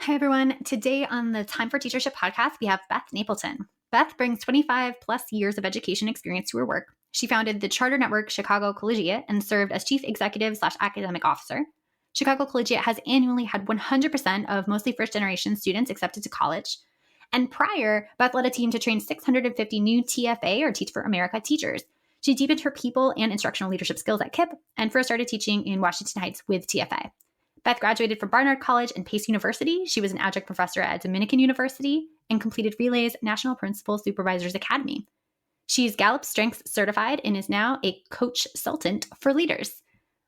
Hi, everyone. Today on the Time for Teachership podcast, we have Beth Napleton. Beth brings 25 plus years of education experience to her work. She founded the charter network Chicago Collegiate and served as chief executive/academic officer. Chicago Collegiate has annually had 100% of mostly first-generation students accepted to college. And prior, Beth led a team to train 650 new TFA or Teach for America teachers. She deepened her people and instructional leadership skills at KIPP and first started teaching in Washington Heights with TFA. Beth graduated from Barnard College and Pace University. She was an adjunct professor at Dominican University and completed Relay's National Principal Supervisors Academy. She's Gallup Strengths certified and is now a coach-sultant for leaders.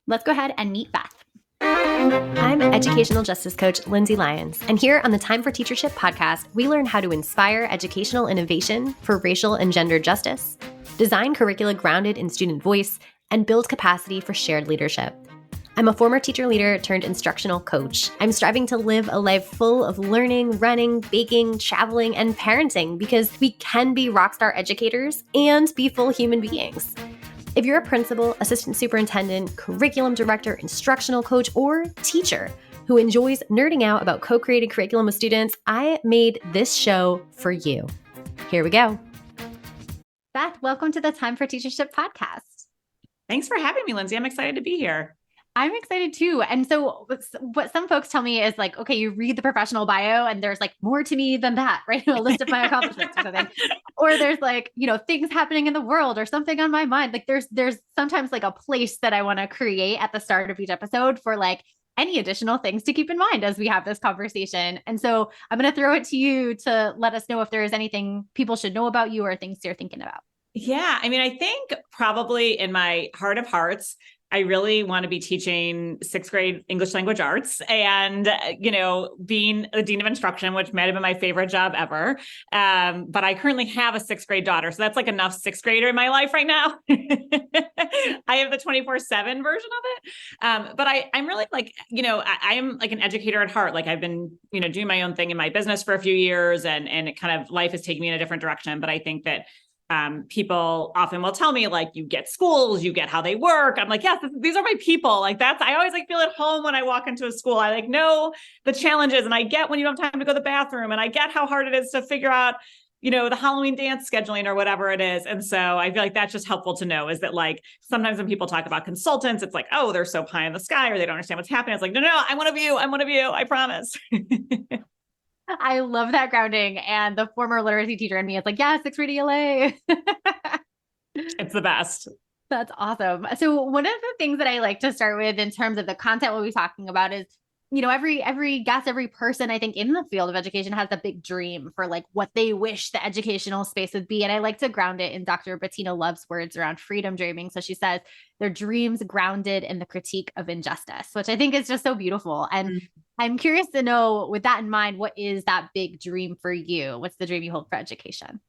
Let's go ahead and meet Beth. I'm educational justice coach Lindsay Lyons, and here on the Time for Teachership podcast, we learn how to inspire educational innovation for racial and gender justice, design curricula grounded in student voice, and build capacity for shared leadership. I'm a former teacher leader turned instructional coach. I'm striving to live a life full of learning, running, baking, traveling, and parenting because we can be rockstar educators and be full human beings. If you're a principal, assistant superintendent, curriculum director, instructional coach, or teacher who enjoys nerding out about co-creating curriculum with students, I made this show for you. Here we go. Beth, welcome to the Time for Teachership podcast. Thanks for having me, Lindsay. I'm excited to be here. I'm excited too. And so what some folks tell me is like, okay, you read the professional bio and there's like more to me than that, right? A list of my accomplishments or something. Or there's like, things happening in the world or something on my mind. Like there's sometimes like a place that I want to create at the start of each episode for like any additional things to keep in mind as we have this conversation. And so I'm going to throw it to you to let us know if there is anything people should know about you or things you're thinking about. Yeah. I think probably in my heart of hearts, I really want to be teaching sixth grade English language arts and, being a dean of instruction, which might have been my favorite job ever. But I currently have a sixth grade daughter. So that's like enough sixth grader in my life right now. I have the 24/7 version of it. But I'm really like, I am like an educator at heart. Like I've been, doing my own thing in my business for a few years and it kind of life has taken me in a different direction. But I think that people often will tell me like, you get schools, you get how they work. I'm like, yes, these are my people. Like I always like feel at home when I walk into a school. I like know the challenges and I get when you don't have time to go to the bathroom and I get how hard it is to figure out, the Halloween dance scheduling or whatever it is. And so I feel like that's just helpful to know is that like, sometimes when people talk about consultants, it's like, oh, they're so pie in the sky or they don't understand what's happening. It's like, no, I'm one of you. I promise. I love that grounding. And the former literacy teacher in me is like, yeah, sixth grade ELA. It's the best. That's awesome. So one of the things that I like to start with in terms of the content we'll be talking about is, every guest, every person I think in the field of education has a big dream for like what they wish the educational space would be. And I like to ground it in Dr. Bettina Love's words around freedom dreaming. So she says, their dreams grounded in the critique of injustice, which I think is just so beautiful. And I'm curious to know, with that in mind, what is that big dream for you? What's the dream you hold for education?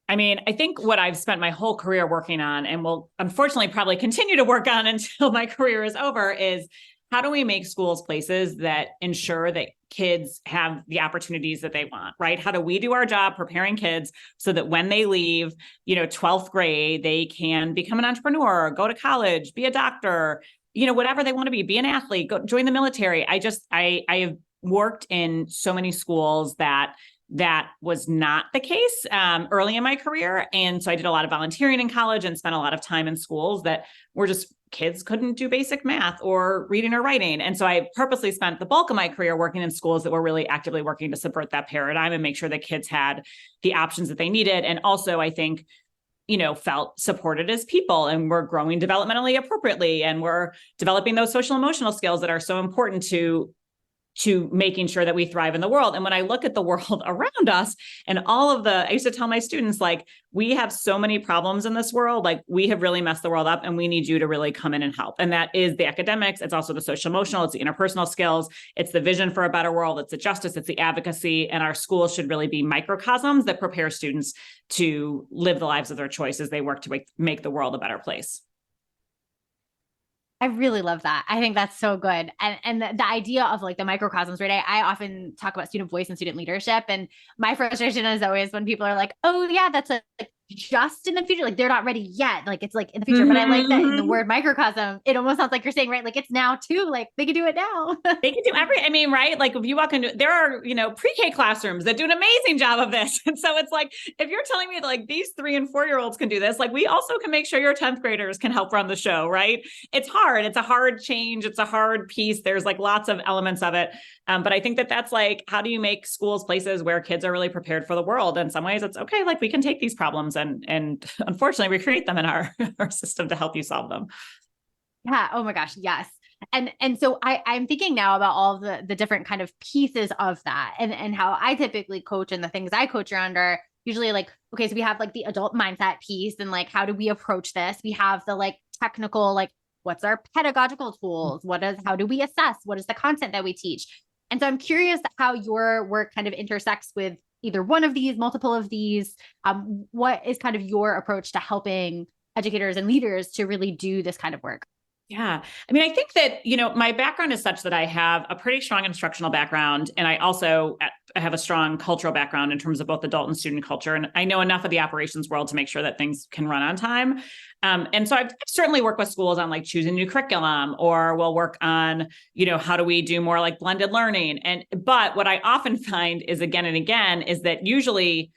I think what I've spent my whole career working on and will unfortunately probably continue to work on until my career is over is how do we make schools places that ensure that kids have the opportunities that they want, right? How do we do our job preparing kids so that when they leave, 12th grade, they can become an entrepreneur, go to college, be a doctor, whatever they want to be an athlete, go join the military. I have worked in so many schools that was not the case early in my career. And so I did a lot of volunteering in college and spent a lot of time in schools that were just kids couldn't do basic math or reading or writing. And so I purposely spent the bulk of my career working in schools that were really actively working to subvert that paradigm and make sure that kids had the options that they needed. And also, I think, felt supported as people and we're growing developmentally appropriately. And we're developing those social emotional skills that are so important to making sure that we thrive in the world. And when I look at the world around us and I used to tell my students, like, we have so many problems in this world, like we have really messed the world up and we need you to really come in and help. And that is the academics. It's also the social emotional, it's the interpersonal skills. It's the vision for a better world. It's the justice, it's the advocacy. And our schools should really be microcosms that prepare students to live the lives of their choice as they work to make the world a better place. I really love that. I think that's so good. And the idea of like the microcosms, right? I often talk about student voice and student leadership. And my frustration is always when people are like, oh yeah, that's a just in the future, like they're not ready yet. Like it's like in the future, but I like that in the word microcosm, it almost sounds like you're saying, right? Like it's now too, like they can do it now. They can do right? Like if you walk into, there are, pre-K classrooms that do an amazing job of this. And so it's like, if you're telling me like these 3 and 4-year-olds can do this, like we also can make sure your 10th graders can help run the show, right? It's hard. It's a hard change. It's a hard piece. There's like lots of elements of it. But I think that that's like, how do you make schools places where kids are really prepared for the world? In some ways it's okay. Like we can take these problems and unfortunately recreate them in our system to help you solve them. Yeah. Oh my gosh. Yes. And so I'm thinking now about all the different kind of pieces of that and how I typically coach, and the things I coach around are usually like, okay, so we have like the adult mindset piece and like, how do we approach this? We have the like technical, like what's our pedagogical tools? How do we assess? What is the content that we teach? And so I'm curious how your work kind of intersects with either one of these, multiple of these. What is kind of your approach to helping educators and leaders to really do this kind of work? Yeah. I mean, I think that, my background is such that I have a pretty strong instructional background. And I also have a strong cultural background in terms of both adult and student culture. And I know enough of the operations world to make sure that things can run on time. And so I've certainly worked with schools on like choosing new curriculum, or we'll work on, how do we do more like blended learning? But what I often find is again and again is that usually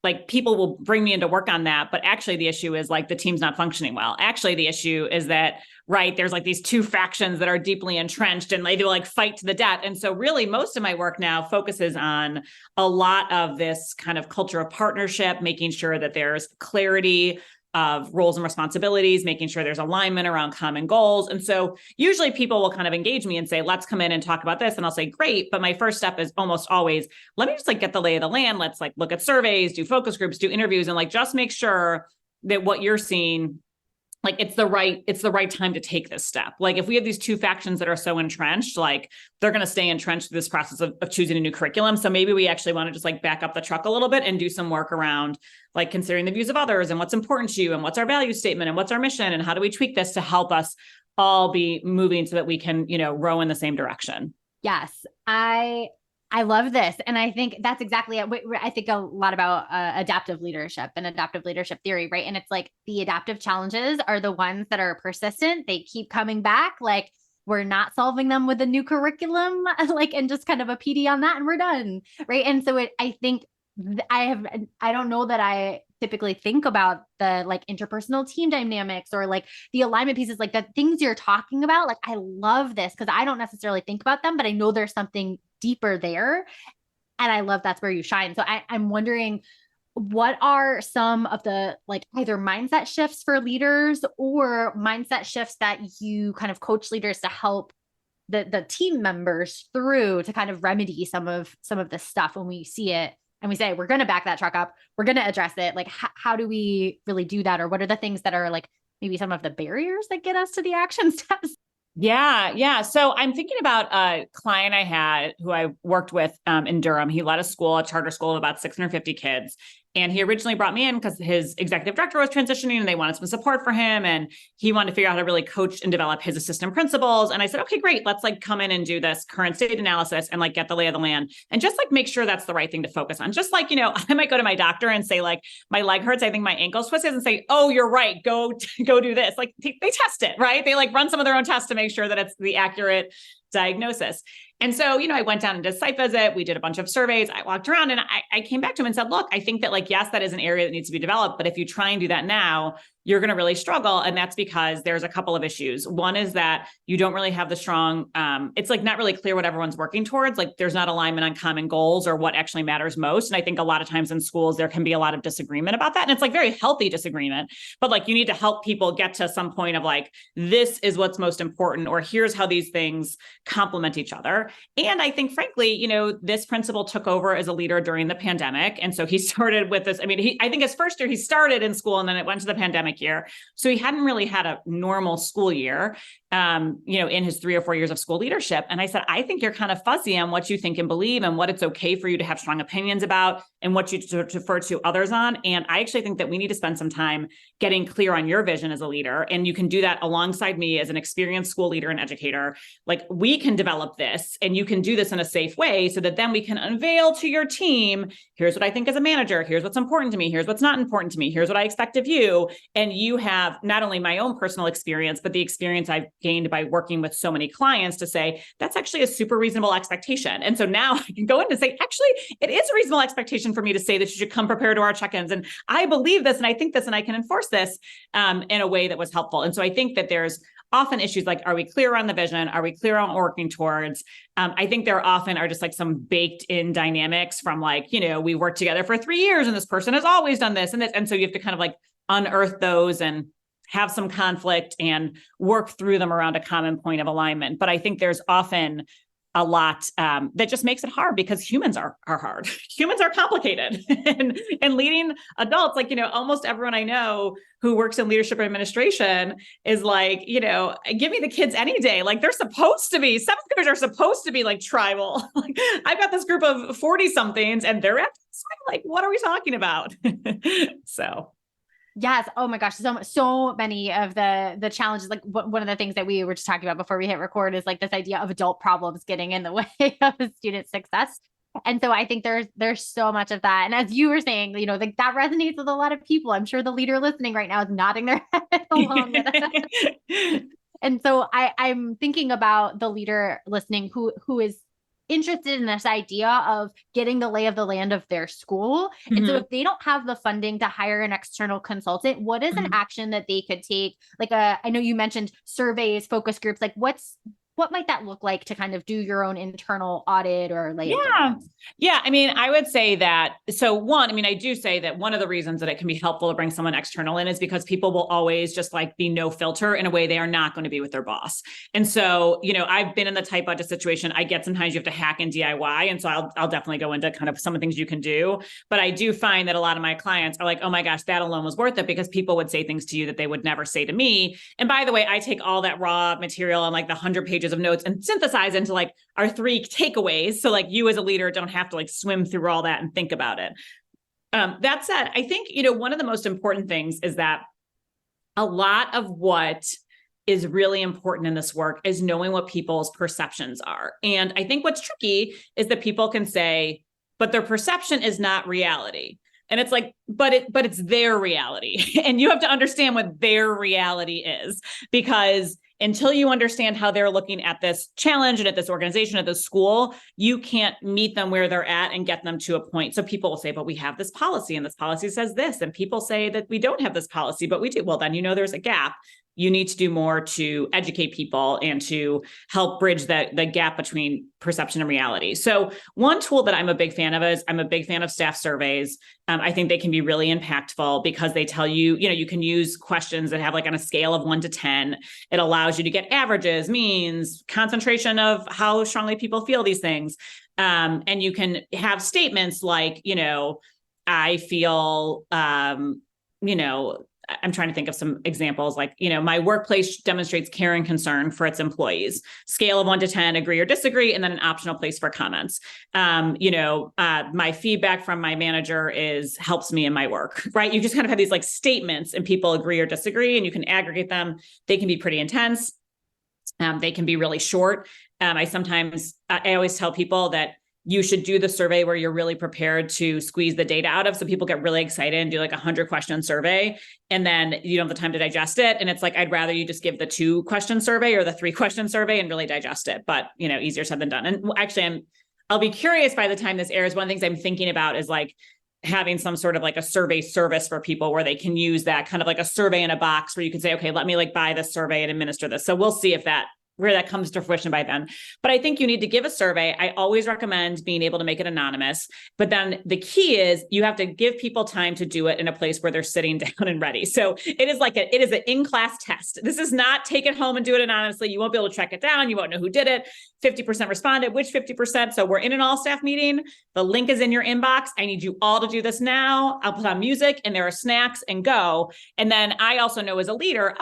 like people will bring me in to work on that, but actually the issue is like the team's not functioning well. Actually, the issue is that, right, there's like these 2 factions that are deeply entrenched and they like fight to the death. And so really most of my work now focuses on a lot of this kind of culture of partnership, making sure that there's clarity of roles and responsibilities, making sure there's alignment around common goals. And so usually people will kind of engage me and say, let's come in and talk about this. And I'll say, great. But my first step is almost always, let me just like get the lay of the land. Let's like look at surveys, do focus groups, do interviews, and like just make sure that what you're seeing, like it's the right time to take this step. Like if we have these 2 factions that are so entrenched, like they're going to stay entrenched through this process of choosing a new curriculum. So maybe we actually want to just like back up the truck a little bit and do some work around like considering the views of others and what's important to you and what's our value statement and what's our mission and how do we tweak this to help us all be moving so that we can, row in the same direction. Yes. I love this. And I think that's exactly it. I think a lot about adaptive leadership and adaptive leadership theory, right? And it's like the adaptive challenges are the ones that are persistent. They keep coming back. Like we're not solving them with a new curriculum, like, and just kind of a PD on that and we're done. Right. And so I think I don't know that I typically think about the like interpersonal team dynamics or like the alignment pieces, like the things you're talking about. Like I love this because I don't necessarily think about them, but I know there's something deeper there. And I love that's where you shine. So I'm wondering, what are some of the like either mindset shifts for leaders or mindset shifts that you kind of coach leaders to help the team members through to kind of remedy some of this stuff when we see it and we say, we're going to back that truck up, we're going to address it. Like, how do we really do that? Or what are the things that are like maybe some of the barriers that get us to the action steps? Yeah. So I'm thinking about a client I had who I worked with in Durham. He led a charter school of about 650 kids. And he originally brought me in because his executive director was transitioning and they wanted some support for him. And he wanted to figure out how to really coach and develop his assistant principals. And I said, okay, great. Let's like come in and do this current state analysis and like get the lay of the land and just like make sure that's the right thing to focus on. Just like, I might go to my doctor and say like, my leg hurts. I think my ankle's twisted and say, oh, you're right. Go do this. Like they test it, right? They like run some of their own tests to make sure that it's the accurate diagnosis. And so, I went down and did a site visit. We did a bunch of surveys. I walked around and I came back to him and said, look, I think that like, yes, that is an area that needs to be developed. But if you try and do that now, you're going to really struggle. And that's because there's a couple of issues. One is that you don't really have the strong, it's like not really clear what everyone's working towards. Like there's not alignment on common goals or what actually matters most. And I think a lot of times in schools, there can be a lot of disagreement about that. And it's like very healthy disagreement, but like you need to help people get to some point of like, this is what's most important, or here's how these things complement each other. And I think, frankly, this principal took over as a leader during the pandemic. And so he started with this. I mean, I think his first year he started in school and then it went to the pandemic year. So he hadn't really had a normal school year, in his 3 or 4 years of school leadership. And I said, I think you're kind of fuzzy on what you think and believe and what it's okay for you to have strong opinions about and what you defer to others on. And I actually think that we need to spend some time getting clear on your vision as a leader. And you can do that alongside me as an experienced school leader and educator. Like we can develop this posts, and you can do this in a safe way so that then we can unveil to your team, here's what I think as a manager, here's what's important to me, here's what's not important to me, here's what I expect of you. And you have not only my own personal experience, but the experience I've gained by working with so many clients to say, that's actually a super reasonable expectation. And so now I can go in and say, actually, it is a reasonable expectation for me to say that you should come prepared to our check-ins. And I believe this, and I think this, and I can enforce this in a way that was helpful. And so I think that there's often issues like, are we clear on the vision? Are we clear on what we're working towards? I think there often are just like some baked in dynamics from like, we worked together for 3 years and this person has always done this and this. And so you have to kind of like unearth those and have some conflict and work through them around a common point of alignment. But I think there's often a lot that just makes it hard because humans are hard. Humans are complicated. and leading adults, like, almost everyone I know who works in leadership or administration is like, give me the kids any day. Like they're supposed to be, seventh graders are supposed to be like tribal. Like I've got this group of 40 somethings and they're like, what are we talking about? So. Yes. Oh my gosh. So many of the challenges, like one of the things that we were just talking about before we hit record is like this idea of adult problems getting in the way of student success. And so I think there's so much of that. And as you were saying, like that resonates with a lot of people. I'm sure the leader listening right now is nodding their head along with us. And so I'm thinking about the leader listening who is interested in this idea of getting the lay of the land of their school. And so if they don't have the funding to hire an external consultant, what is an action that they could take? Like I know you mentioned surveys, focus groups, like what might that look like to kind of do your own internal audit or lay of the land? Yeah. I mean, I would say that, I do say that one of the reasons that it can be helpful to bring someone external in is because people will always just like be no filter in a way they are not going to be with their boss. And so, I've been in the tight budget situation. I get sometimes you have to hack and DIY. And so I'll definitely go into kind of some of the things you can do. But I do find that a lot of my clients are like, oh my gosh, that alone was worth it because people would say things to you that they would never say to me. And by the way, I take all that raw material and like the 100 pages of notes and synthesize into like our 3 takeaways. So like you as a leader don't have to like swim through all that and think about it. That said, I think, one of the most important things is that a lot of what is really important in this work is knowing what people's perceptions are. And I think what's tricky is that people can say, but their perception is not reality. And it's like, but it's their reality. And you have to understand what their reality is, because until you understand how they're looking at this challenge and at this organization, at this school, you can't meet them where they're at and get them to a point. So people will say, but we have this policy and this policy says this. And people say that we don't have this policy, but we do. Well, then, there's a gap. You need to do more to educate people and to help bridge the gap between perception and reality. So one tool that I'm a big fan of is I'm a big fan of staff surveys. I think they can be really impactful because they tell you, you can use questions that have like on a scale of 1 to 10. It allows you to get averages, means, concentration of how strongly people feel these things. And you can have statements like, I feel, I'm trying to think of some examples like, my workplace demonstrates care and concern for its employees, scale of 1 to 10, agree or disagree, and then an optional place for comments. My feedback from my manager helps me in my work, right? You just kind of have these like statements and people agree or disagree and you can aggregate them. They can be pretty intense. They can be really short. I always tell people that you should do the survey where you're really prepared to squeeze the data out of. So people get really excited and do like 100-question survey. And then you don't have the time to digest it. And it's like, I'd rather you just give the 2-question survey or the 3-question survey and really digest it. But, easier said than done. And actually, I'll be curious by the time this airs. One of the things I'm thinking about is like having some sort of like a survey service for people where they can use that kind of like a survey in a box where you can say, okay, let me like buy this survey and administer this. So we'll see where that comes to fruition by then. But I think you need to give a survey. I always recommend being able to make it anonymous. But then the key is you have to give people time to do it in a place where they're sitting down and ready. So it is an in-class test. This is not take it home and do it anonymously. You won't be able to track it down. You won't know who did it. 50% responded, which 50%? So we're in an all-staff meeting. The link is in your inbox. I need you all to do this now. I'll put on music and there are snacks and go. And then I also know as a leader,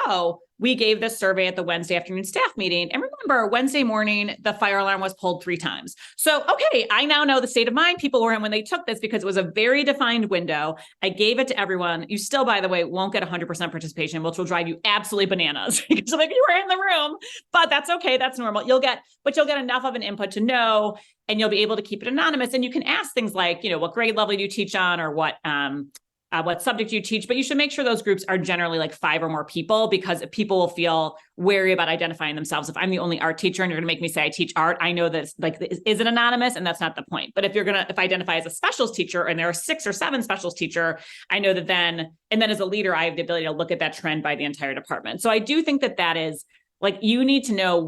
we gave this survey at the Wednesday afternoon staff meeting. And remember, Wednesday morning, the fire alarm was pulled 3 times. So, okay, I now know the state of mind people were in when they took this because it was a very defined window. I gave it to everyone. You still, by the way, won't get 100% participation, which will drive you absolutely bananas because like you were in the room, but that's okay. That's normal. You'll get enough of an input to know, and you'll be able to keep it anonymous. And you can ask things like, what grade level do you teach on, or what subject you teach, but you should make sure those groups are generally like 5 or more people, because people will feel wary about identifying themselves. If I'm the only art teacher and you're going to make me say I teach art, I know that is it anonymous, and that's not the point. But if I identify as a specials teacher and there are 6 or 7 specials teacher, I know that then as a leader, I have the ability to look at that trend by the entire department. So I do think that is like, you need to know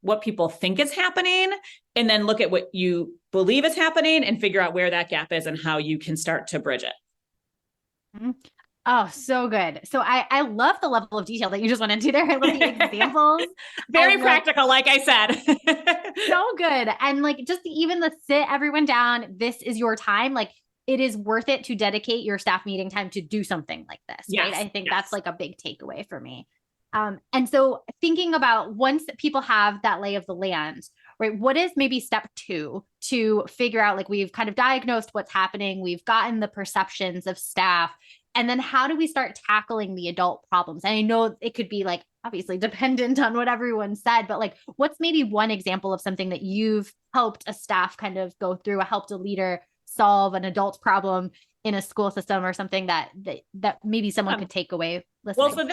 what people think is happening, and then look at what you believe is happening and figure out where that gap is and how you can start to bridge it. Oh, so good. So I love the level of detail that you just went into there. I love the examples. Very practical, like I said. So good. And like, just even sit everyone down. This is your time. Like, it is worth it to dedicate your staff meeting time to do something like this. Yes, right? I think that's like a big takeaway for me. And so thinking about, once people have that lay of the land, right, what is maybe step 2 to figure out, like, we've kind of diagnosed what's happening, we've gotten the perceptions of staff, and then how do we start tackling the adult problems? And I know it could be like obviously dependent on what everyone said, but like, what's maybe one example of something that you've helped a staff kind of go through, helped a leader solve an adult problem in a school system, or something that maybe someone could take away listening? Well, so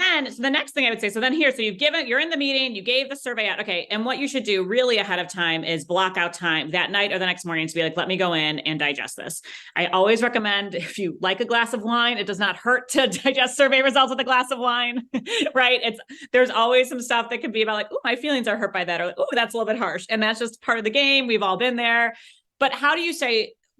the next thing I would say, so you're in the meeting, you gave the survey out. Okay. And what you should do really ahead of time is block out time that night or the next morning to be like, let me go in and digest this. I always recommend, if you like a glass of wine, it does not hurt to digest survey results with a glass of wine, right? There's always some stuff that can be about like, oh, my feelings are hurt by that. Or like, oh, that's a little bit harsh. And that's just part of the game. We've all been there. But how do you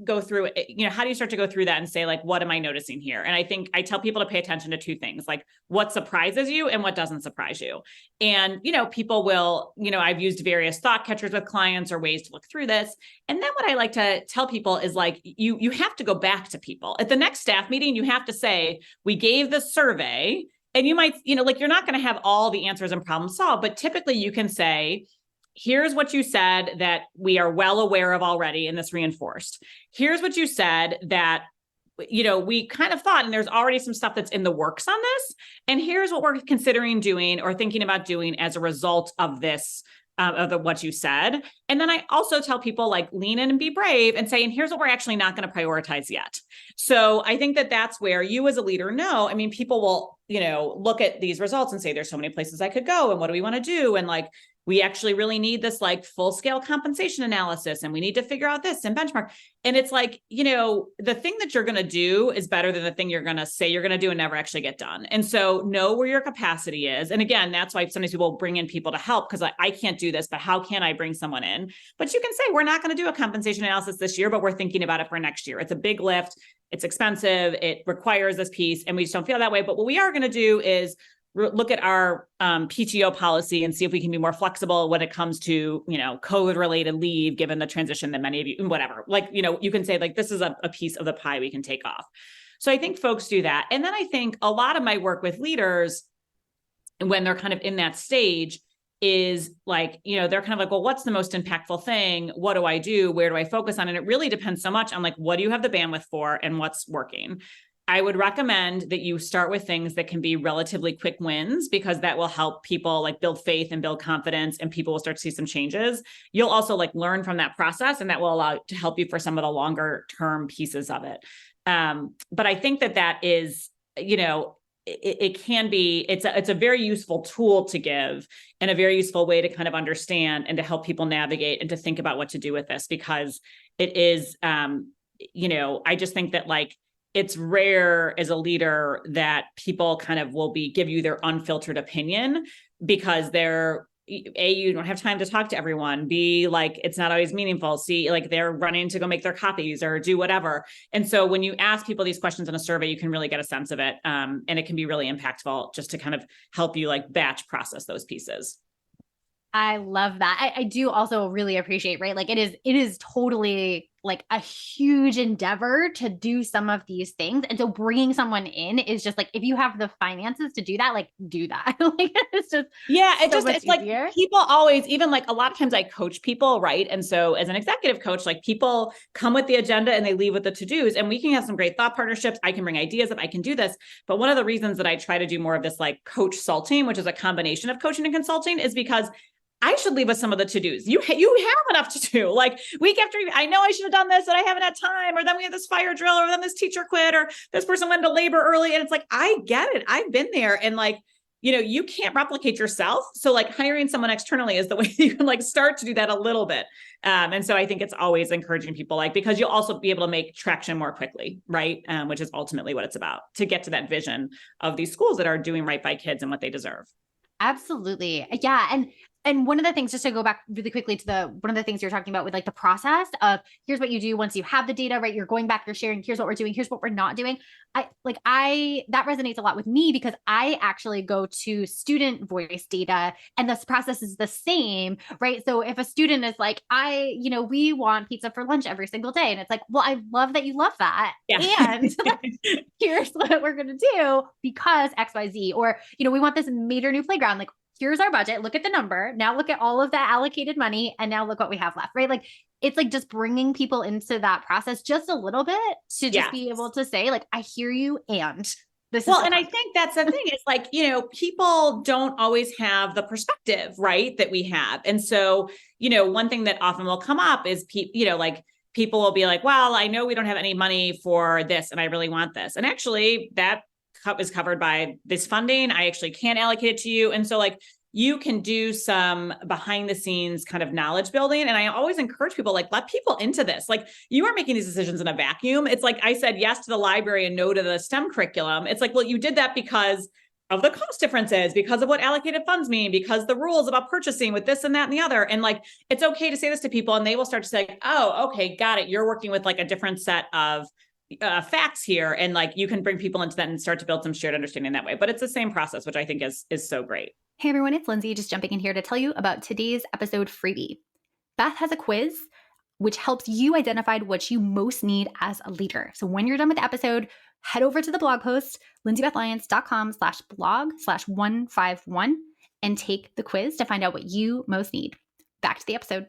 go through it? How do you start to go through that and say, like, what am I noticing here? And I think I tell people to pay attention to 2 things, like what surprises you and what doesn't surprise you. And, people will, I've used various thought catchers with clients or ways to look through this. And then what I like to tell people is like, you have to go back to people at the next staff meeting. You have to say, we gave the survey, and you might, like, you're not going to have all the answers and problem solved, but typically you can say, here's what you said that we are well aware of already, and this reinforced. Here's what you said that, we kind of thought, and there's already some stuff that's in the works on this. And here's what we're considering doing or thinking about doing as a result of this, of what you said. And then I also tell people, like, lean in and be brave and say, and here's what we're actually not going to prioritize yet. So I think that's where you as a leader know, people will, look at these results and say, there's so many places I could go, and what do we want to do? And like, we actually really need this like full scale compensation analysis, and we need to figure out this and benchmark. And it's like, the thing that you're going to do is better than the thing you're going to say you're going to do and never actually get done. And so know where your capacity is. And again, that's why sometimes people bring in people to help, because I can't do this, but how can I bring someone in? But you can say, we're not going to do a compensation analysis this year, but we're thinking about it for next year. It's a big lift. It's expensive. It requires this piece, and we just don't feel that way. But what we are going to do is look at our PTO policy and see if we can be more flexible when it comes to, COVID related leave, given the transition that many of you, whatever, like, you can say like, this is a piece of the pie we can take off. So I think folks do that. And then I think a lot of my work with leaders, when they're kind of in that stage, is like, they're kind of like, well, what's the most impactful thing? What do I do? Where do I focus on? And it really depends so much on like, what do you have the bandwidth for and what's working? I would recommend that you start with things that can be relatively quick wins, because that will help people like build faith and build confidence, and people will start to see some changes. You'll also like learn from that process, and that will allow to help you for some of the longer term pieces of it. But I think that is, it can be, it's a very useful tool to give, and a very useful way to kind of understand and to help people navigate and to think about what to do with this, because it is, I just think that like, it's rare as a leader that people kind of will give you their unfiltered opinion, because you don't have time to talk to everyone. B, like, it's not always meaningful. C, like, they're running to go make their copies or do whatever. And so when you ask people these questions in a survey, you can really get a sense of it. And it can be really impactful just to kind of help you like batch process those pieces. I love that. I do also really appreciate, right? Like, it is totally like a huge endeavor to do some of these things. And so bringing someone in is just like, if you have the finances to do that, like do that. Like it's just, it's like people always, even like a lot of times I coach people, right? And so as an executive coach, like people come with the agenda and they leave with the to-dos, and we can have some great thought partnerships. I can bring ideas up, I can do this. But one of the reasons that I try to do more of this like coach salting, which is a combination of coaching and consulting, is because I should leave with some of the to-dos. You have enough to do. Like week after week, I know I should have done this, but I haven't had time. Or then we had this fire drill, or then this teacher quit, or this person went to labor early. And it's like, I get it. I've been there. And like, you can't replicate yourself. So like hiring someone externally is the way you can like start to do that a little bit. And so I think it's always encouraging people, like, because you'll also be able to make traction more quickly, right? Which is ultimately what it's about, to get to that vision of these schools that are doing right by kids and what they deserve. Absolutely. Yeah. And one of the things, just to go back really quickly to one of the things you're talking about with like the process of here's what you do once you have the data, right? You're going back, you're sharing, here's what we're doing, here's what we're not doing. That resonates a lot with me, because I actually go to student voice data and this process is the same, right? So if a student is like, we want pizza for lunch every single day. And it's like, well, I love that you love that. Yeah. And here's what we're going to do because XYZ, or, we want this major new playground. Like, here's our budget. Look at the number. Now look at all of that allocated money. And now look what we have left, right? Like, it's like just bringing people into that process just a little bit to just be able to say, like, I hear you. And this is and I think that's the thing is like, people don't always have the perspective, right, that we have. And so, one thing that often will come up is people will be like, well, I know we don't have any money for this and I really want this. And actually that is covered by this funding. I actually can't allocate it to you. And so like, you can do some behind the scenes kind of knowledge building. And I always encourage people, like, let people into this. Like, you are making these decisions in a vacuum. It's like, I said yes to the library and no to the STEM curriculum. It's like, well, you did that because of the cost differences, because of what allocated funds mean, because the rules about purchasing with this and that and the other. And like, it's okay to say this to people and they will start to say, oh, okay, got it. You're working with like a different set of facts here. And like, you can bring people into that and start to build some shared understanding that way. But it's the same process, which I think is so great. Hey everyone, it's Lindsay, just jumping in here to tell you about today's episode freebie. Beth has a quiz which helps you identify what you most need as a leader. So when you're done with the episode, head over to the blog post, lindsayBethLyons.com/blog/151 and take the quiz to find out what you most need. Back to the episode.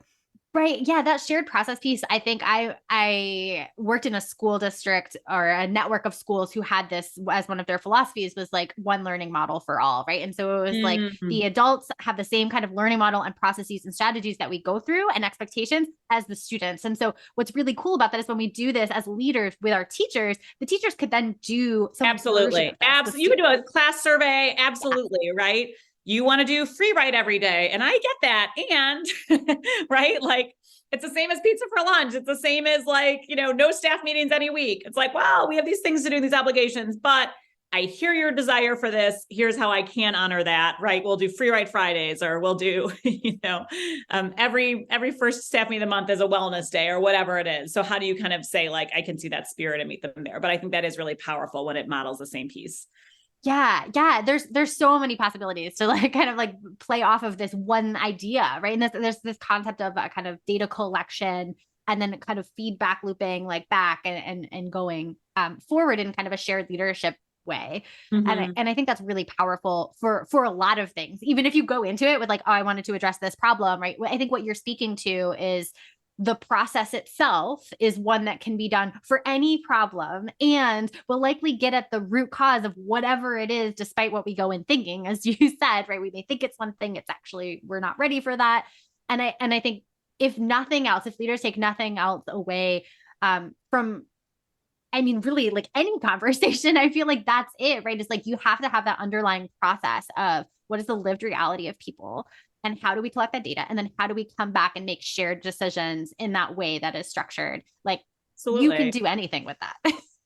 Right. Yeah. That shared process piece. I think I worked in a school district or a network of schools who had this as one of their philosophies, was like one learning model for all. Right. And so it was like the adults have the same kind of learning model and processes and strategies that we go through and expectations as the students. And so what's really cool about that is when we do this as leaders with our teachers, the teachers could then do some absolutely. You could do a class survey. Absolutely. Yeah. Right. You want to do free write every day. And I get that. And right. Like, it's the same as pizza for lunch. It's the same as like, no staff meetings any week. It's like, well, we have these things to do, these obligations, but I hear your desire for this. Here's how I can honor that. Right. We'll do free write Fridays, or we'll do, every first staff meeting of the month is a wellness day or whatever it is. So how do you kind of say like, I can see that spirit and meet them there. But I think that is really powerful when it models the same piece. Yeah. Yeah. There's so many possibilities to like kind of like play off of this one idea, right? And there's this concept of a kind of data collection and then kind of feedback looping like back and going forward in kind of a shared leadership way. Mm-hmm. And I think that's really powerful for a lot of things. Even if you go into it with like, oh, I wanted to address this problem, right? I think what you're speaking to is the process itself is one that can be done for any problem and will likely get at the root cause of whatever it is, despite what we go in thinking, as you said, right? We may think it's one thing, it's actually, we're not ready for that. And I think if nothing else, if leaders take nothing else away from, really like any conversation, I feel like that's it, right? It's like, you have to have that underlying process of what is the lived reality of people. And how do we collect that data? And then how do we come back and make shared decisions in that way that is structured? Like, absolutely. You can do anything with that.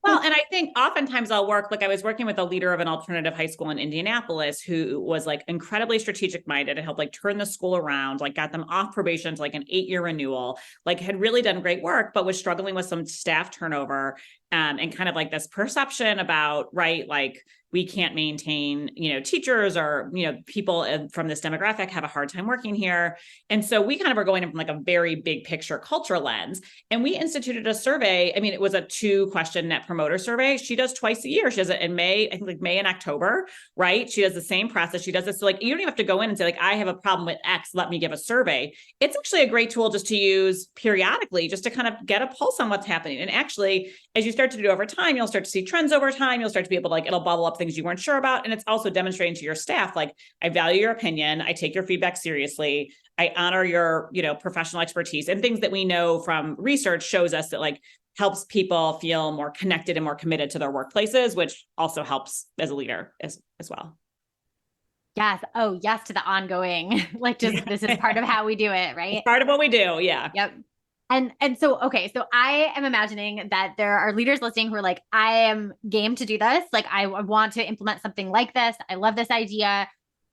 Well, and I think oftentimes I'll work, like I was working with a leader of an alternative high school in Indianapolis who was like incredibly strategic minded and helped like turn the school around, like got them off probation to like an 8-year renewal, like had really done great work, but was struggling with some staff turnover and kind of like this perception about, right, like, we can't maintain, teachers or, people from this demographic have a hard time working here. And so we kind of are going in from like a very big picture culture lens. And we instituted a survey. I mean, it was a 2-question net promoter survey. She does twice a year. She does it in May, I think like May and October, right? She does the same process. She does this. So like, you don't even have to go in and say like, I have a problem with X, let me give a survey. It's actually a great tool just to use periodically, just to kind of get a pulse on what's happening. And actually, as you start to do over time, you'll start to see trends over time. You'll start to be able to it'll bubble up things you weren't sure about. And it's also demonstrating to your staff, like, I value your opinion. I take your feedback seriously. I honor your, professional expertise, and things that we know from research shows us that like helps people feel more connected and more committed to their workplaces, which also helps as a leader as well. Yes. Oh, yes. To the ongoing, like just, this is part of how we do it, right? It's part of what we do. Yeah. Yep. And so, okay. So I am imagining that there are leaders listening who are like, I am game to do this. Like, I want to implement something like this. I love this idea.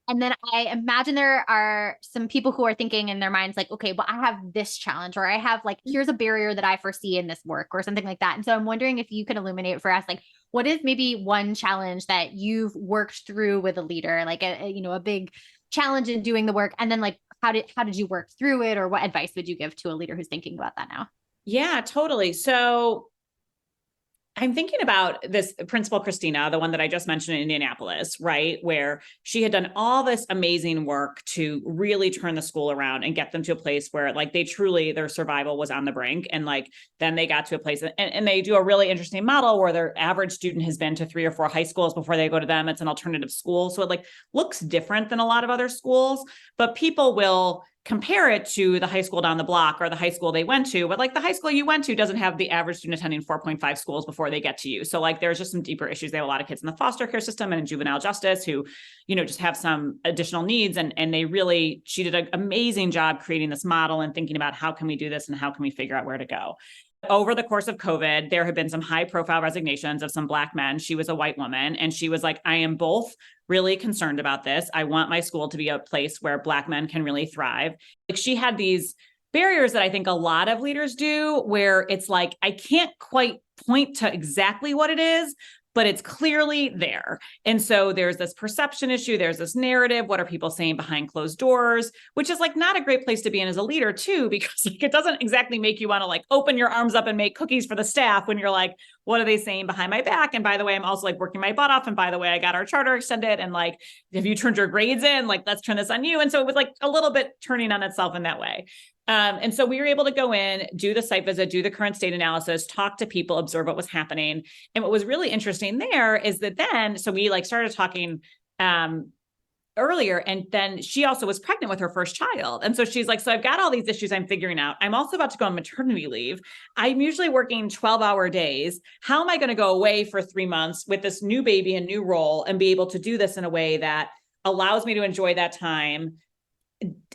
And then I imagine there are some people who are thinking in their minds, like, okay, well, I have this challenge, or I have like, here's a barrier that I foresee in this work or something like that. And so I'm wondering if you can illuminate for us, like, what is maybe one challenge that you've worked through with a leader, like a big challenge in doing the work? And then like, how did you work through it, or what advice would you give to a leader who's thinking about that now? Yeah, totally. So I'm thinking about this principal, Christina, the one that I just mentioned in Indianapolis, right? Where she had done all this amazing work to really turn the school around and get them to a place where like their survival was on the brink. And like, then they got to a place and they do a really interesting model where their average student has been to 3 or 4 high schools before they go to them. It's an alternative school. So it like looks different than a lot of other schools, but people will compare it to the high school down the block or the high school they went to, but like the high school you went to doesn't have the average student attending 4.5 schools before they get to you. So like there's just some deeper issues. They have a lot of kids in the foster care system and in juvenile justice who, just have some additional needs. And she did an amazing job creating this model and thinking about how can we do this and how can we figure out where to go. Over the course of COVID, there have been some high profile resignations of some Black men. She was a white woman, and she was like, I am both really concerned about this. I want my school to be a place where Black men can really thrive. Like she had these barriers that I think a lot of leaders do, where it's like, I can't quite point to exactly what it is, but it's clearly there. And so there's this perception issue. There's this narrative. What are people saying behind closed doors, which is like not a great place to be in as a leader too, because like, it doesn't exactly make you want to like open your arms up and make cookies for the staff when you're like, what are they saying behind my back? And by the way, I'm also like working my butt off. And by the way, I got our charter extended. And like, if you turned your grades in, like, let's turn this on you. And so it was like a little bit turning on itself in that way. And so we were able to go in, do the site visit, do the current state analysis, talk to people, observe what was happening. And what was really interesting there is that so we like started talking earlier, and then she also was pregnant with her first child. And so she's like, so I've got all these issues I'm figuring out. I'm also about to go on maternity leave. I'm usually working 12-hour days. How am I going to go away for 3 months with this new baby and new role and be able to do this in a way that allows me to enjoy that time,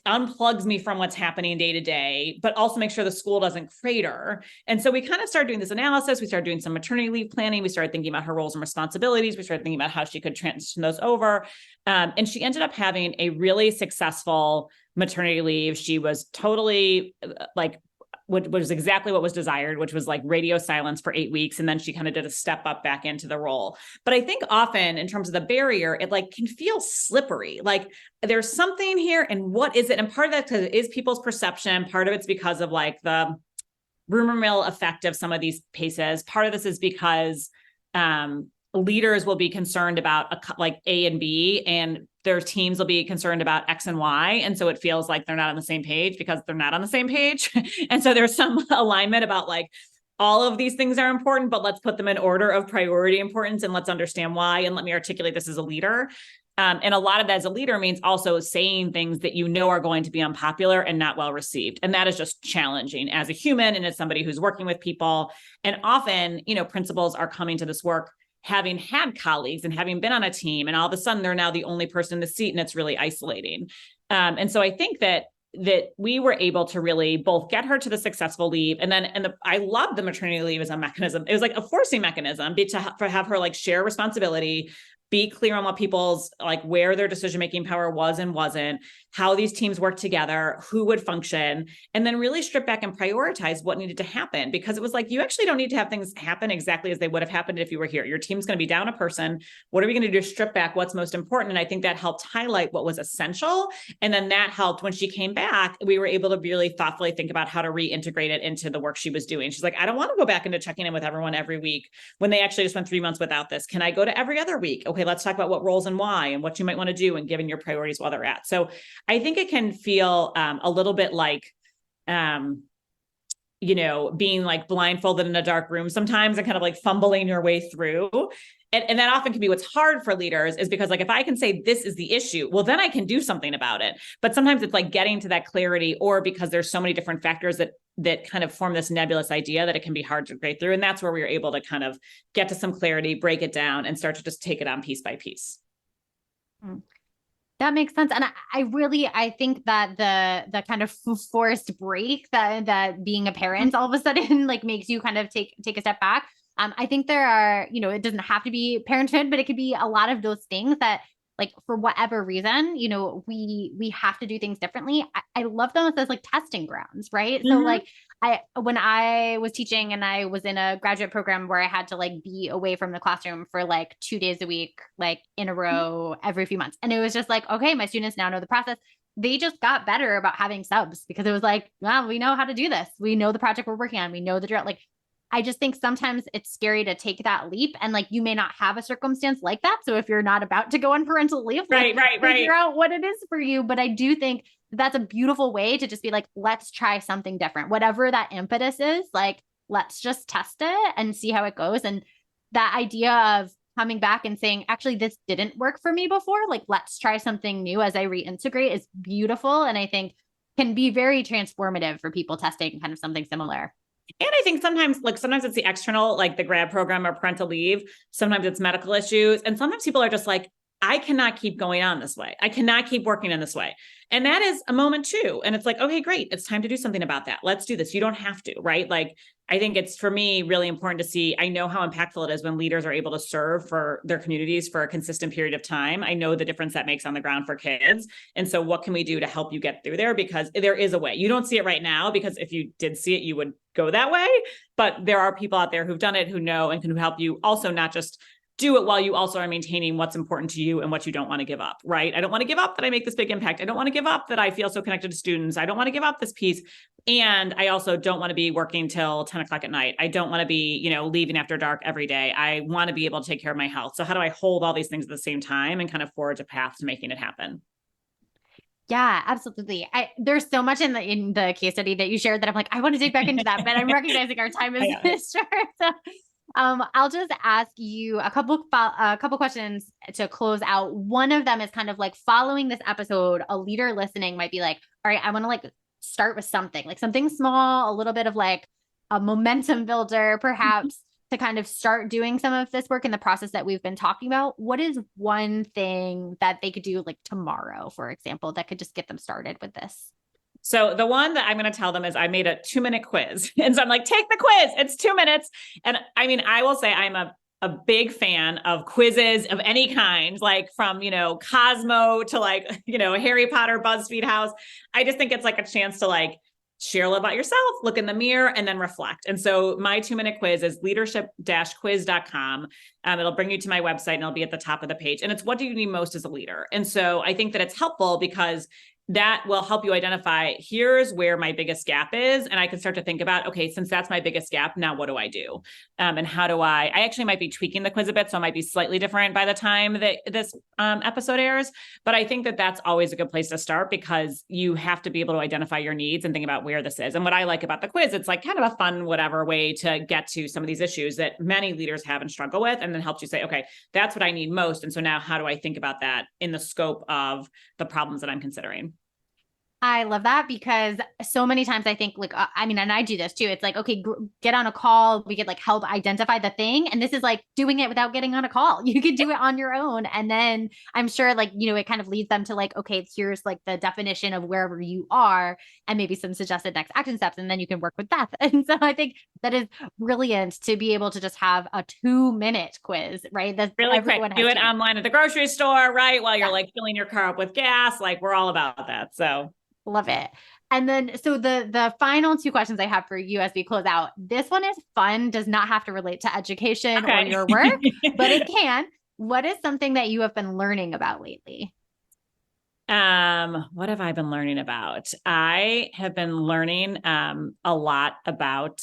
unplugs me from what's happening day to day, but also make sure the school doesn't crater. And so we kind of started doing this analysis. We started doing some maternity leave planning. We started thinking about her roles and responsibilities. We started thinking about how she could transition those over. And she ended up having a really successful maternity leave. She was totally like, which was exactly what was desired, which was like radio silence for 8 weeks. And then she kind of did a step up back into the role. But I think often in terms of the barrier, it like can feel slippery. Like there's something here, and what is it? And part of that is people's perception. Part of it's because of like the rumor mill effect of some of these pieces. Part of this is because leaders will be concerned about like A and B, and their teams will be concerned about X and Y. And so it feels like they're not on the same page because they're not on the same page. And so there's some alignment about like, all of these things are important, but let's put them in order of priority importance and let's understand why. And let me articulate this as a leader. And a lot of that as a leader means also saying things that you know are going to be unpopular and not well received. And that is just challenging as a human and as somebody who's working with people. And often, principals are coming to this work having had colleagues and having been on a team, and all of a sudden they're now the only person in the seat, and it's really isolating. And so I think that we were able to really both get her to the successful leave, I love the maternity leave as a mechanism. It was like a forcing mechanism to have her like share responsibility, be clear on what people's like where their decision-making power was and wasn't, how these teams work together, who would function, and then really strip back and prioritize what needed to happen. Because it was like, you actually don't need to have things happen exactly as they would have happened if you were here. Your team's going to be down a person. What are we going to do to strip back what's most important? And I think that helped highlight what was essential. And then that helped when she came back, we were able to really thoughtfully think about how to reintegrate it into the work she was doing. She's like, I don't want to go back into checking in with everyone every week when they actually just went 3 months without this. Can I go to every other week? Okay, let's talk about what roles and why and what you might want to do and giving your priorities while they're at. So I think it can feel a little bit like, being like blindfolded in a dark room sometimes and kind of like fumbling your way through. And that often can be what's hard for leaders, is because like, if I can say this is the issue, well, then I can do something about it. But sometimes it's like getting to that clarity, or because there's so many different factors that kind of form this nebulous idea that it can be hard to break through. And that's where we were able to kind of get to some clarity, break it down, and start to just take it on piece by piece. That makes sense. And I think that the kind of forced break that being a parent all of a sudden like makes you kind of take a step back. I think there are, it doesn't have to be parenthood, but it could be a lot of those things that, like, for whatever reason, we have to do things differently. I love them as like testing grounds, right? Mm-hmm. So like when I was teaching and I was in a graduate program where I had to like be away from the classroom for like 2 days a week, like in a row every few months. And it was just like, okay, my students now know the process. They just got better about having subs because it was like, well, we know how to do this. We know the project we're working on. We know the drill. Like, I just think sometimes it's scary to take that leap, and like, you may not have a circumstance like that. So if you're not about to go on parental leave, right, figure out what it is for you. But I do think that's a beautiful way to just be like, let's try something different, whatever that impetus is, like, let's just test it and see how it goes. And that idea of coming back and saying, actually, this didn't work for me before, like, let's try something new as I reintegrate, is beautiful. And I think can be very transformative for people testing kind of something similar. And I think sometimes it's the external, like the grad program or parental leave. Sometimes it's medical issues. And sometimes people are just like, I cannot keep going on this way. I cannot keep working in this way. And that is a moment too. And it's like, okay, great. It's time to do something about that. Let's do this. You don't have to, right? Like, I think it's, for me, really important to see, I know how impactful it is when leaders are able to serve for their communities for a consistent period of time. I know the difference that makes on the ground for kids. And so what can we do to help you get through there? Because there is a way. You don't see it right now, because if you did see it, you would go that way. But there are people out there who've done it, who know, and can help you also not just do it while you also are maintaining what's important to you and what you don't want to give up, right? I don't want to give up that I make this big impact. I don't want to give up that I feel so connected to students. I don't want to give up this piece. And I also don't want to be working till 10 o'clock at night. I don't want to be, leaving after dark every day. I want to be able to take care of my health. So how do I hold all these things at the same time and kind of forge a path to making it happen? Yeah, absolutely. There's so much in the case study that you shared that I'm like, I want to dig back into that, but I'm recognizing our time is short. So I'll just ask you a couple questions to close out. One of them is kind of like, following this episode, a leader listening might be like, all right, I want to like start with something small, a little bit of like a momentum builder, perhaps, to kind of start doing some of this work in the process that we've been talking about. What is one thing that they could do like tomorrow, for example, that could just get them started with this? So the one that I'm going to tell them is, I made a 2-minute quiz. And so I'm like, take the quiz. It's 2 minutes. And I mean, I will say I'm a big fan of quizzes of any kind, like from, Cosmo to like, Harry Potter, BuzzFeed House. I just think it's like a chance to like share a little about yourself, look in the mirror, and then reflect. And so my 2-minute quiz is leadership-quiz.com. It'll bring you to my website, and it'll be at the top of the page. And it's, what do you need most as a leader? And so I think that it's helpful because that will help you identify, here's where my biggest gap is. And I can start to think about, okay, since that's my biggest gap, now what do I do? And how do I actually might be tweaking the quiz a bit. So it might be slightly different by the time that this episode airs. But I think that that's always a good place to start, because you have to be able to identify your needs and think about where this is. And what I like about the quiz, it's like kind of a fun, whatever way to get to some of these issues that many leaders have and struggle with, and then helps you say, okay, that's what I need most. And so now how do I think about that in the scope of the problems that I'm considering? I love that because so many times I think like, and I do this too. It's like, okay, get on a call. We could like help identify the thing. And this is like doing it without getting on a call. You could do it on your own. And then I'm sure like, it kind of leads them to like, okay, here's like the definition of wherever you are and maybe some suggested next action steps. And then you can work with Beth. And so I think that is brilliant to be able to just have a 2-minute quiz, right? That's really quick. Do it online at the grocery store, right? While you're like filling your car up with gas. Like we're all about that. So love it. And then, so the final 2 questions I have for you as we close out, this one is fun, does not have to relate to education or your work, but it can. What is something that you have been learning about lately? What have I been learning about? I have been learning a lot about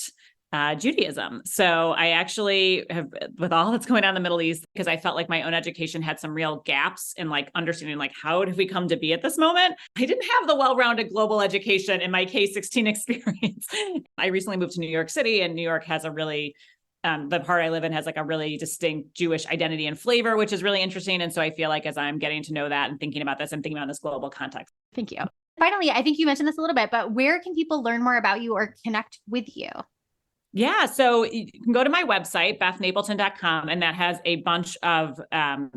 Judaism. So I actually have, with all that's going on in the Middle East, because I felt like my own education had some real gaps in like understanding, like, how did we come to be at this moment? I didn't have the well-rounded global education in my K-16 experience. I recently moved to New York City, and New York has a really, the part I live in has like a really distinct Jewish identity and flavor, which is really interesting. And so I feel like as I'm getting to know that and thinking about this, I'm thinking about this global context. Thank you. Finally, I think you mentioned this a little bit, but where can people learn more about you or connect with you? Yeah. So you can go to my website, bethnapleton.com, and that has a bunch of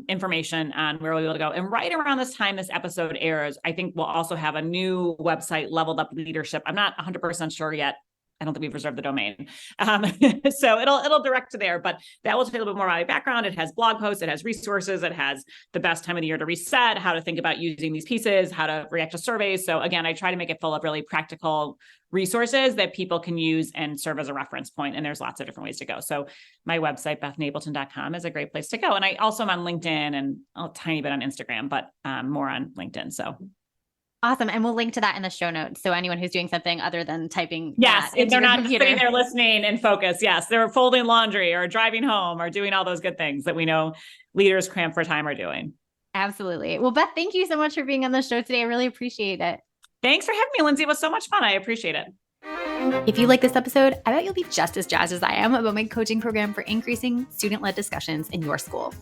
information on where we'll be able to go. And right around this time this episode airs, I think we'll also have a new website, Leveled Up Leadership. I'm not 100% sure yet. I don't think we've reserved the domain. So it'll direct to there, but that will tell you a little bit more about my background. It has blog posts, it has resources, it has the best time of the year to reset, how to think about using these pieces, how to react to surveys. So again, I try to make it full of really practical resources that people can use and serve as a reference point. And there's lots of different ways to go. So my website, bethnapleton.com, is a great place to go. And I also am on LinkedIn and a tiny bit on Instagram, but more on LinkedIn. So awesome. And we'll link to that in the show notes. So anyone who's doing something other than typing. Yes. If they're not sitting there listening and focused. Yes. They're folding laundry or driving home or doing all those good things that we know leaders cramped for time are doing. Absolutely. Well, Beth, thank you so much for being on the show today. I really appreciate it. Thanks for having me, Lindsay. It was so much fun. I appreciate it. If you like this episode, I bet you'll be just as jazzed as I am about my coaching program for increasing student-led discussions in your school.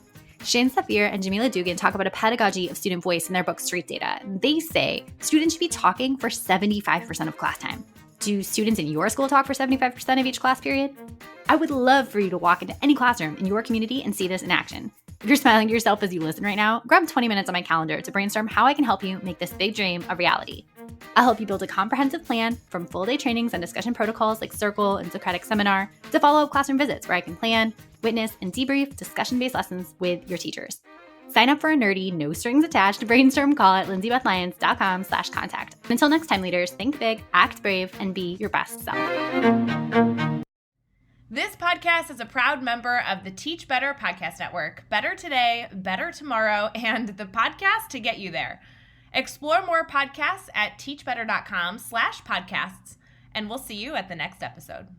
Shane Safir and Jamila Dugan talk about a pedagogy of student voice in their book, Street Data. They say students should be talking for 75% of class time. Do students in your school talk for 75% of each class period? I would love for you to walk into any classroom in your community and see this in action. If you're smiling to yourself as you listen right now, grab 20 minutes on my calendar to brainstorm how I can help you make this big dream a reality. I'll help you build a comprehensive plan from full-day trainings and discussion protocols like Circle and Socratic Seminar to follow-up classroom visits where I can plan, witness, and debrief discussion-based lessons with your teachers. Sign up for a nerdy, no-strings-attached brainstorm call at lindsaybethlyons.com/contact. Until next time, leaders, think big, act brave, and be your best self. This podcast is a proud member of the Teach Better Podcast Network. Better today, better tomorrow, and the podcast to get you there. Explore more podcasts at teachbetter.com/podcasts, and we'll see you at the next episode.